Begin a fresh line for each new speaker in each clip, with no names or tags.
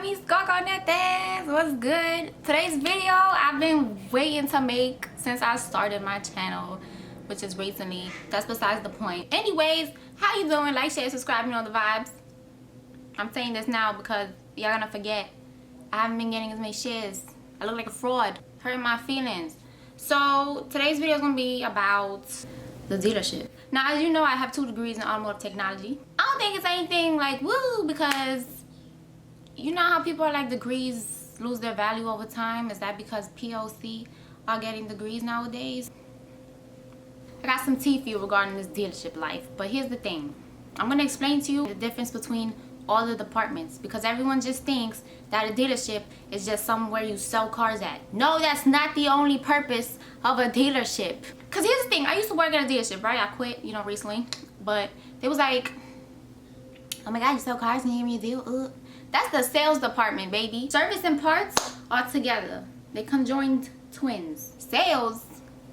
me skunk on that dance. What's good? Today's video I've been waiting to make since I started my channel, which is recently. That's besides the point. Anyways, how you doing? Like, share, subscribe, you know the vibes. I'm saying this now because y'all gonna forget. I haven't been getting as many shares. I look like a fraud, hurting my feelings. So today's video is gonna be about the dealership. Now, as you know, I have 2 degrees in automotive technology. I don't think it's anything like woo, because you know how people are like degrees lose their value over time. Is that because POC are getting degrees nowadays? I got some tea for you regarding this dealership life, but here's the thing. I'm gonna explain to you the difference between all the departments, because everyone just thinks that a dealership is just somewhere you sell cars at. No, that's not the only purpose of a dealership. Because here's the thing, I used to work at a dealership, right? I quit, recently, but they was like, oh my god, you sell cars and you hear me deal? That's the sales department, baby. Service and parts are together. They conjoined twins. Sales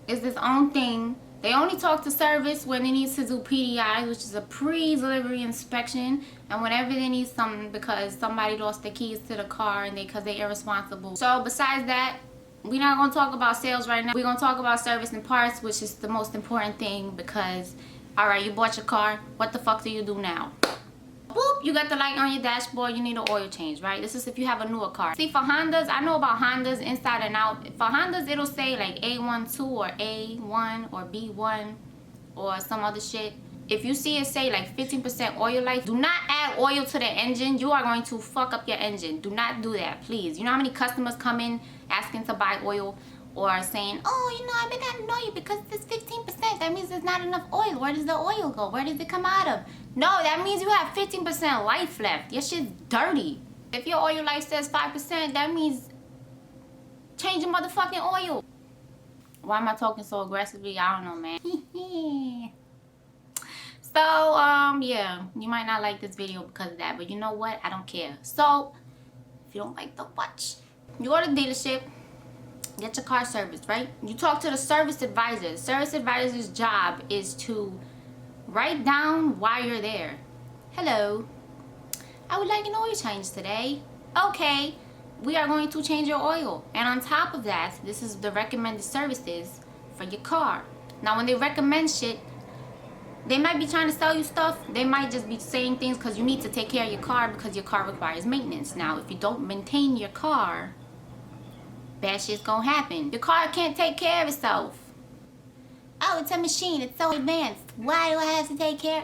is its own thing. They only talk to service when they need to do PDI, which is a pre-delivery inspection, and whenever they need something because somebody lost the keys to the car and because they're irresponsible. So besides that, we're not going to talk about sales right now. We're going to talk about service and parts, which is the most important thing, because, alright, you bought your car. What the fuck do you do now? Boop, you got the light on your dashboard, you need an oil change, right? This is if you have a newer car. See, for Hondas, I know about Hondas inside and out. For Hondas, it'll say like A12 or A1 or B1 or some other shit. If you see it say like 15% oil life, do not add oil to the engine. You are going to fuck up your engine. Do not do that, please. You know how many customers come in asking to buy oil or saying, oh, I've been adding oil because it's 15%. That means there's not enough oil. Where does the oil go? Where does it come out of? No, that means you have 15% life left. Your shit's dirty. If your oil life says 5%, that means change your motherfucking oil. Why am I talking so aggressively? I don't know, man. So, yeah, you might not like this video because of that, but you know what? I don't care. So, if you don't like the watch, you go to the dealership, get your car serviced, right? You talk to the service advisor. The service advisor's job is to write down why you're there. Hello, I would like an oil change today. Okay, we are going to change your oil. And on top of that, this is the recommended services for your car. Now, when they recommend shit, they might be trying to sell you stuff. They might just be saying things because you need to take care of your car because your car requires maintenance. Now, if you don't maintain your car, bad shit's gonna happen. Your car can't take care of itself. Oh, it's a machine. It's so advanced. Why do I have to take care?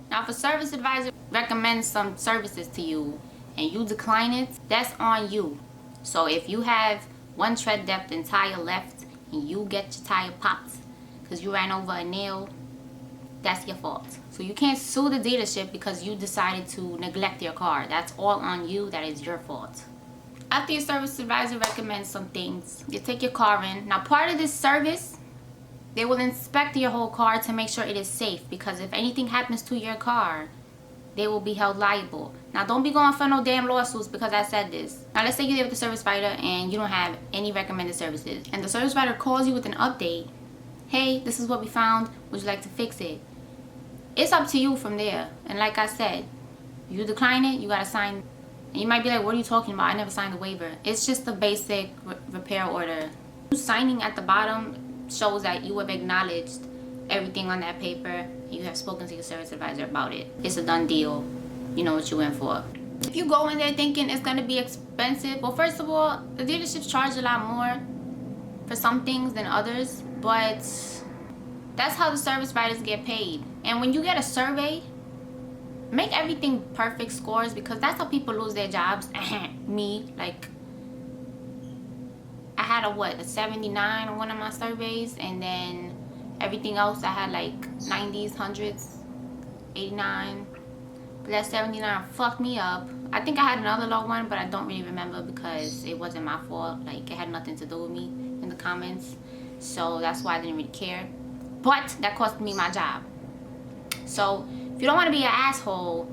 Now, if a service advisor recommends some services to you and you decline it, that's on you. So if you have 1 tread depth in tire left and you get your tire popped because you ran over a nail, that's your fault. So you can't sue the dealership because you decided to neglect your car. That's all on you. That is your fault. After your service advisor recommends some things, you take your car in. Now, part of this service, they will inspect your whole car to make sure it is safe, because if anything happens to your car, they will be held liable. Now, don't be going for no damn lawsuits because I said this. Now, let's say you're there with the service provider and you don't have any recommended services, and the service provider calls you with an update. Hey, this is what we found. Would you like to fix it? It's up to you from there. And like I said, you decline it, you gotta sign. And you might be like, what are you talking about? I never signed a waiver. It's just a basic repair order. Signing at the bottom shows that you have acknowledged everything on that paper and you have spoken to your service advisor about it. It's a done deal. You know what you in for. If you go in there thinking it's going to be expensive, well, first of all, the dealerships charge a lot more for some things than others, but that's how the service providers get paid. And when you get a survey, make everything perfect scores, because that's how people lose their jobs. Me, like, I had a 79 on one of my surveys, and then everything else I had like 90s, 100s, 89. But that 79 fucked me up. I think I had another low one, but I don't really remember because it wasn't my fault. Like, it had nothing to do with me in the comments, so that's why I didn't really care. But that cost me my job. So if you don't want to be an asshole,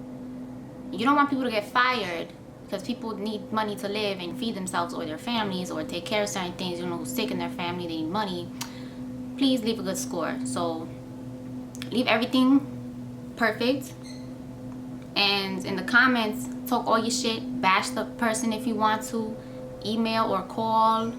you don't want people to get fired because people need money to live and feed themselves or their families or take care of certain things, who's sick in their family, they need money, please leave a good score. So leave everything perfect. and in the comments talk all your shit, bash the person if you want to, email or call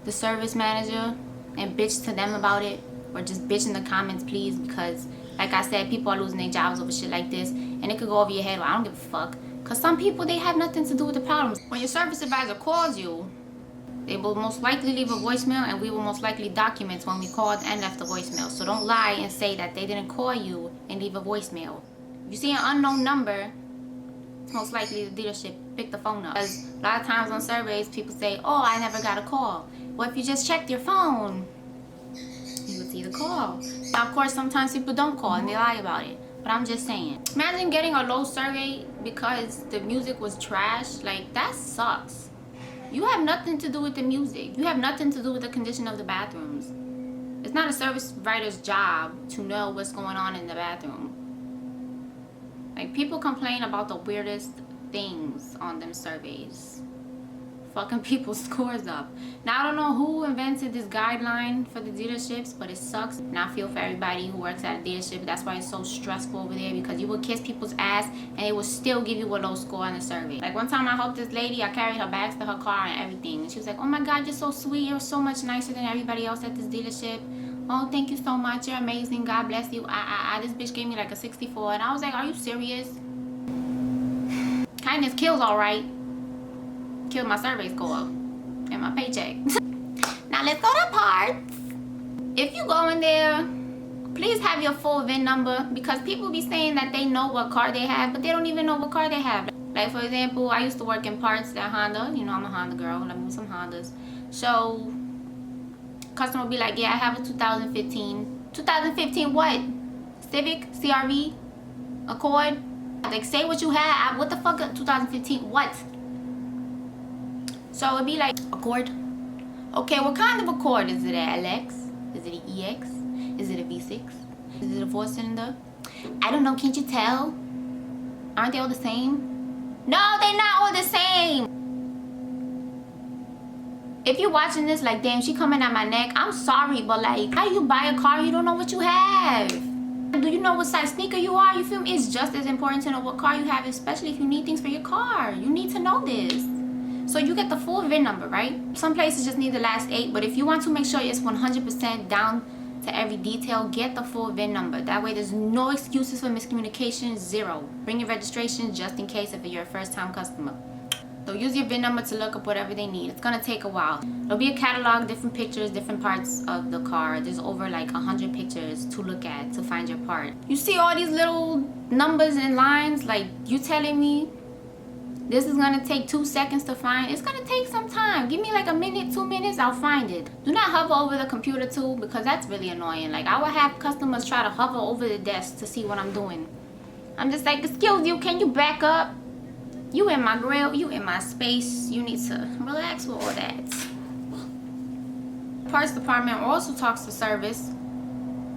the service manager and bitch to them about it, or just bitch in the comments, please, because like I said, people are losing their jobs over shit like this, and it could go over your head. Well, I don't give a fuck, because some people, they have nothing to do with the problems. When your service advisor calls you, they will most likely leave a voicemail, and we will most likely document when we called and left a voicemail. So don't lie and say that they didn't call you and leave a voicemail. If you see an unknown number, it's most likely the dealership picked the phone up. Because a lot of times on surveys, people say, oh, I never got a call. Well, if you just checked your phone, you would see the call. Now, of course, sometimes people don't call and they lie about it. But I'm just saying. Imagine getting a low survey because the music was trash. Like, that sucks. You have nothing to do with the music. You have nothing to do with the condition of the bathrooms. It's not a service writer's job to know what's going on in the bathroom. Like, people complain about the weirdest things on them surveys. Fucking people's scores up. Now, I don't know who invented this guideline for the dealerships, but it sucks. And I feel for everybody who works at a dealership. That's why it's so stressful over there, because you will kiss people's ass and they will still give you a low score on the survey. Like, one time I helped this lady, I carried her bags to her car and everything, and she was like, oh my god, you're so sweet, you're so much nicer than everybody else at this dealership. Oh, thank you so much, you're amazing, God bless you. This bitch gave me like a 64, and I was like, are you serious? Kindness kills, all right. Killed my survey score and my paycheck. Now let's go to parts. If you go in there, please have your full VIN number, because people be saying that they know what car they have, but they don't even know what car they have. Like, for example, I used to work in parts at Honda. You know, I'm a Honda girl. Let me move some Hondas. So customer will be like, yeah, I have a 2015. 2015 what? Civic, CRV, Accord. Like, say what you have. What the fuck? 2015 what? So it'd be like, Accord. Okay, what kind of Accord? Is it an LX? Is it an EX? Is it a V6? Is it a 4-cylinder? I don't know, can't you tell? Aren't they all the same? No, they're not all the same. If you're watching this like, damn, she coming at my neck, I'm sorry, but like, how you buy a car, you don't know what you have? Do you know what size sneaker you are? You feel me? It's just as important to know what car you have, especially if you need things for your car. You need to know this. So you get the full VIN number, right? Some places just need the last 8, but if you want to make sure it's 100% down to every detail, get the full VIN number. That way there's no excuses for miscommunication, 0. Bring your registration just in case if you're a first-time customer. So use your VIN number to look up whatever they need. It's gonna take a while. There'll be a catalog, different pictures, different parts of the car. There's over like 100 pictures to look at to find your part. You see all these little numbers and lines, like, you telling me this is gonna take 2 seconds to find? It's gonna take some time. Give me like a minute, 2 minutes, I'll find it. Do not hover over the computer too, because that's really annoying. Like, I will have customers try to hover over the desk to see what I'm doing. I'm just like, excuse you, can you back up? You in my grill, you in my space. You need to relax with all that. Parts department also talks to service,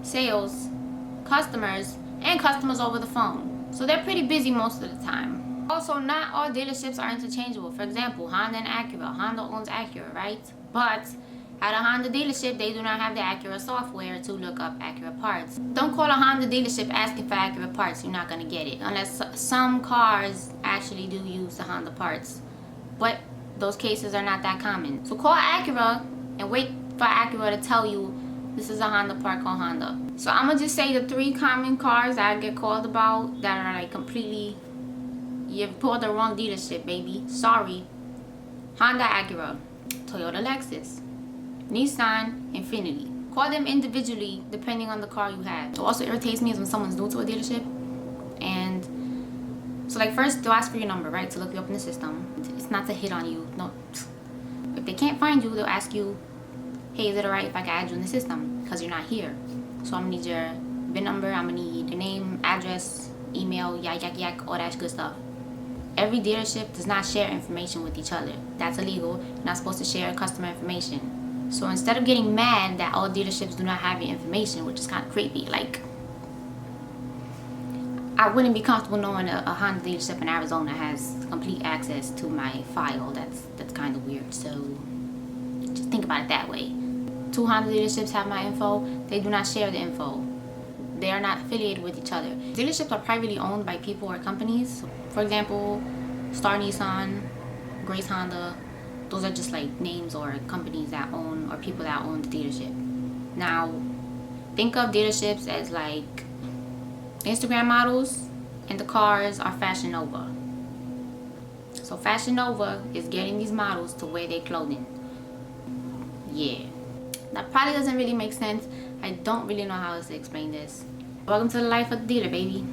sales, customers, and customers over the phone. So they're pretty busy most of the time. Also, not all dealerships are interchangeable. For example, Honda and Acura. Honda owns Acura, right? But at a Honda dealership, they do not have the Acura software to look up Acura parts. Don't call a Honda dealership asking for Acura parts. You're not going to get it. Unless some cars actually do use the Honda parts. But those cases are not that common. So call Acura and wait for Acura to tell you this is a Honda part, call Honda. So I'm going to just say the 3 common cars that I get called about that are like completely... You've called the wrong dealership, baby. Sorry. Honda, Acura, Toyota, Lexus, Nissan, Infiniti. Call them individually depending on the car you have. What also irritates me is when someone's new to a dealership, and so like first they'll ask for your number, right, to look you up in the system. It's not to hit on you. No. If they can't find you, they'll ask you, hey, is it alright if I can add you in the system? Because you're not here. So I'm gonna need your VIN number, I'm gonna need your name, address, email, yak, all that good stuff. Every dealership does not share information with each other. That's illegal. You're not supposed to share customer information. So instead of getting mad that all dealerships do not have your information, which is kind of creepy, like, I wouldn't be comfortable knowing a Honda dealership in Arizona has complete access to my file. That's kind of weird. So just think about it that way. 2 Honda dealerships have my info. They do not share the info. they are not affiliated with each other. Dealerships are privately owned by people or companies. For example, Star Nissan, Grace Honda, those are just like names or companies that own, or people that own the dealership. Now, think of dealerships as like Instagram models, and the cars are Fashion Nova. So Fashion Nova is getting these models to wear their clothing. Yeah, that probably doesn't really make sense. I don't really know how else to explain this. Welcome to the life of the dealer, baby.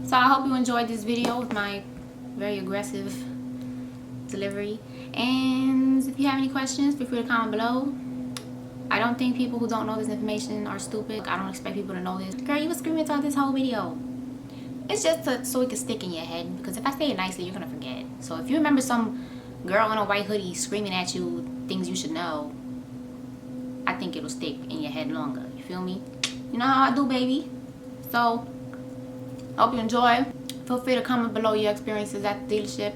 So I hope you enjoyed this video with my very aggressive delivery. And if you have any questions, feel free to comment below. I don't think people who don't know this information are stupid. I don't expect people to know this. Girl, you were screaming throughout this whole video. It's just so it can stick in your head, because if I say it nicely, you're gonna forget. So if you remember some girl in a white hoodie screaming at you things you should know, I think it'll stick in your head longer. You feel me? You know how I do, baby. So hope you enjoy. Feel free to comment below your experiences at the dealership.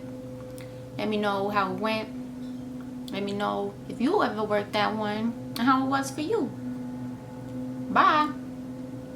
Let me know how it went. Let me know if you ever worked at one and how it was for you. Bye.